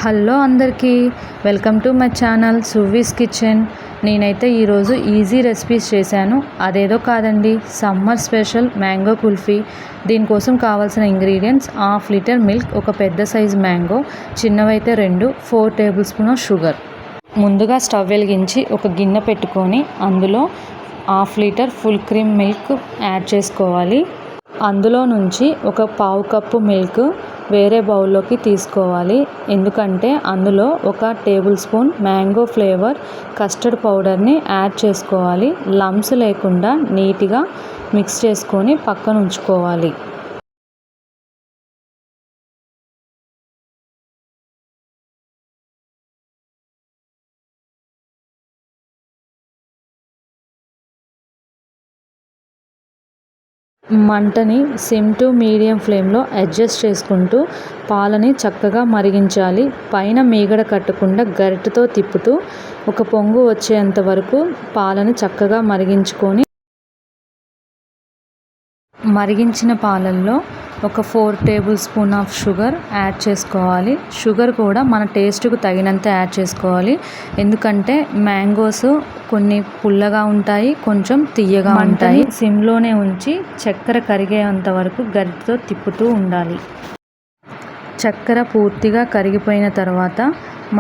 Hello అందరికీ, welcome to my channel Suvvi's kitchen. నేనైతే ఈరోజు ఈజీ రెసిపీస్ చేశాను. అదేదో కాదండి, సమ్మర్ స్పెషల్ మ్యాంగో కుల్ఫీ. దీనికోసం కావాల్సిన ఇంగ్రీడియంట్స్: 1/2 లీటర్ మిల్క్, ఒక పెద్ద సైజు మ్యాంగో, చిన్నవైతే 2, 4 టేబుల్ స్పూన్ షుగర్. ముందుగా స్టవ్ వెలిగించి ఒక గిన్నె పెట్టుకొని అందులో 1/2 litre full cream milk add చేసుకోవాలి. అందులో నుంచి ఒక పావు కప్పు మిల్క్ వేరే బౌల్లోకి తీసుకోవాలి. ఎందుకంటే అందులో ఒక table spoon mango flavour custard పౌడర్ని యాడ్ చేసుకోవాలి. లంప్స్ లేకుండా నీట్గా మిక్స్ చేసుకొని పక్కన ఉంచుకోవాలి. మంటని సిమ్ టు మీడియం ఫ్లేమ్లో అడ్జస్ట్ చేసుకుంటూ పాలని చక్కగా మరిగించాలి. పైన మీగడ కట్టకుండా గరిటెతో తిప్పుతూ ఒక పొంగు వచ్చేంత వరకు పాలని చక్కగా మరిగించిన పాలల్లో ఒక 4 table spoon of sugar add చేసుకోవాలి. షుగర్ కూడా మన టేస్ట్కు తగినంత యాడ్ చేసుకోవాలి. ఎందుకంటే మ్యాంగోస్ కొన్ని పుల్లగా ఉంటాయి, కొంచెం తియ్యగా ఉంటాయి. సిమ్లోనే ఉంచి చక్కెర కరిగేంత వరకు గరిటెతో తిప్పుతూ ఉండాలి. చక్కెర పూర్తిగా కరిగిపోయిన తర్వాత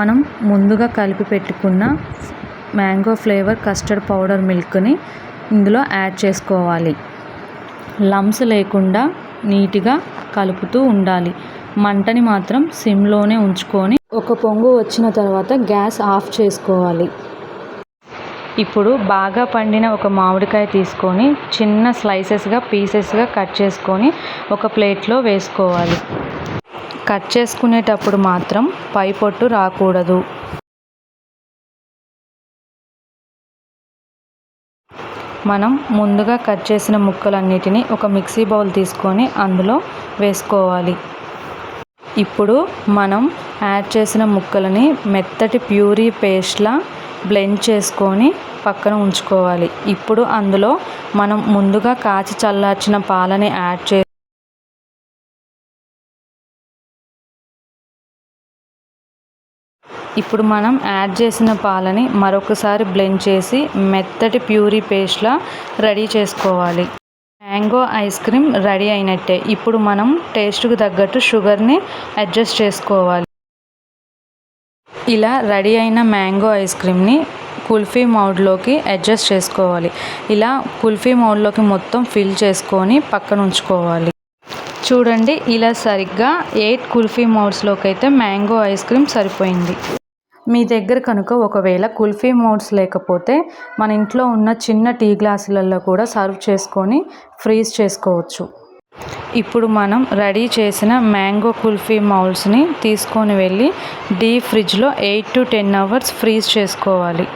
మనం ముందుగా కలిపి పెట్టుకున్న మ్యాంగో ఫ్లేవర్ కస్టర్డ్ పౌడర్ మిల్క్ని ఇందులో యాడ్ చేసుకోవాలి. లంప్స్ లేకుండా నీట్గా కలుపుతూ ఉండాలి. మంటని మాత్రం సిమ్లోనే ఉంచుకొని ఒక పొంగు వచ్చిన తర్వాత గ్యాస్ ఆఫ్ చేసుకోవాలి. ఇప్పుడు బాగా పండిన ఒక మామిడికాయ తీసుకొని చిన్న పీసెస్గా కట్ చేసుకొని ఒక ప్లేట్లో వేసుకోవాలి. కట్ చేసుకునేటప్పుడు మాత్రం పై పొట్టు రాకూడదు. మనం ముందుగా కట్ చేసిన ముక్కలన్నిటినీ ఒక మిక్సీ బౌల్ తీసుకొని అందులో వేసుకోవాలి. ఇప్పుడు మనం యాడ్ చేసిన ముక్కలని మెత్తటి ప్యూరీ పేస్ట్లా బ్లెండ్ చేసుకొని పక్కన ఉంచుకోవాలి. ఇప్పుడు అందులో మనం ముందుగా కాచి చల్లార్చిన పాలని యాడ్ చేసిన పాలని మరొకసారి బ్లెండ్ చేసి మెత్తటి ప్యూరీ పేస్ట్లా రెడీ చేసుకోవాలి. మ్యాంగో ఐస్ క్రీమ్ రెడీ అయినట్టే. ఇప్పుడు మనం టేస్ట్కు తగ్గట్టు షుగర్ని అడ్జస్ట్ చేసుకోవాలి. ఇలా రెడీ అయిన మ్యాంగో ఐస్ క్రీమ్ని కుల్ఫీ మౌల్డ్లోకి అడ్జస్ట్ చేసుకోవాలి. ఇలా కుల్ఫీ మౌల్డ్లోకి మొత్తం ఫిల్ చేసుకొని పక్కన ఉంచుకోవాలి. చూడండి, ఇలా సరిగ్గా 8 కుల్ఫీ మౌల్డ్స్లోకి అయితే మ్యాంగో ఐస్ క్రీమ్ సరిపోయింది. మీ దగ్గర కనుక ఒకవేళ కుల్ఫీ మౌల్డ్స్ లేకపోతే మన ఇంట్లో ఉన్న చిన్న టీ గ్లాసులలో కూడా సర్వ్ చేసుకొని ఫ్రీజ్ చేసుకోవచ్చు. ఇప్పుడు మనం రెడీ చేసిన మ్యాంగో కుల్ఫీ మౌల్డ్స్ని తీసుకొని వెళ్ళి డీప్ ఫ్రిడ్జ్లో 8 to 10 అవర్స్ ఫ్రీజ్ చేసుకోవాలి.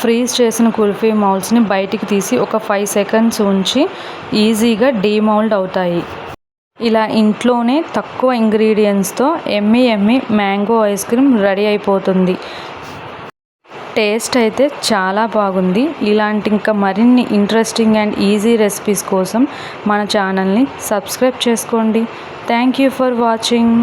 ఫ్రీజ్ చేసిన కుల్ఫీ మౌల్డ్స్ని బయటికి తీసి ఒక 5 సెకండ్స్ ఉంచి ఈజీగా డీమౌల్డ్ అవుతాయి. ఇలా ఇంట్లోనే తక్కువ ఇంగ్రీడియంట్స్తో ఎమ్మీ మ్యాంగో ఐస్ క్రీమ్ రెడీ అయిపోతుంది. టేస్ట్ అయితే చాలా బాగుంది. ఇలాంటి ఇంకా మరిన్ని ఇంట్రెస్టింగ్ అండ్ ఈజీ రెసిపీస్ కోసం మన ఛానల్ని సబ్స్క్రైబ్ చేసుకోండి. Thank you for watching.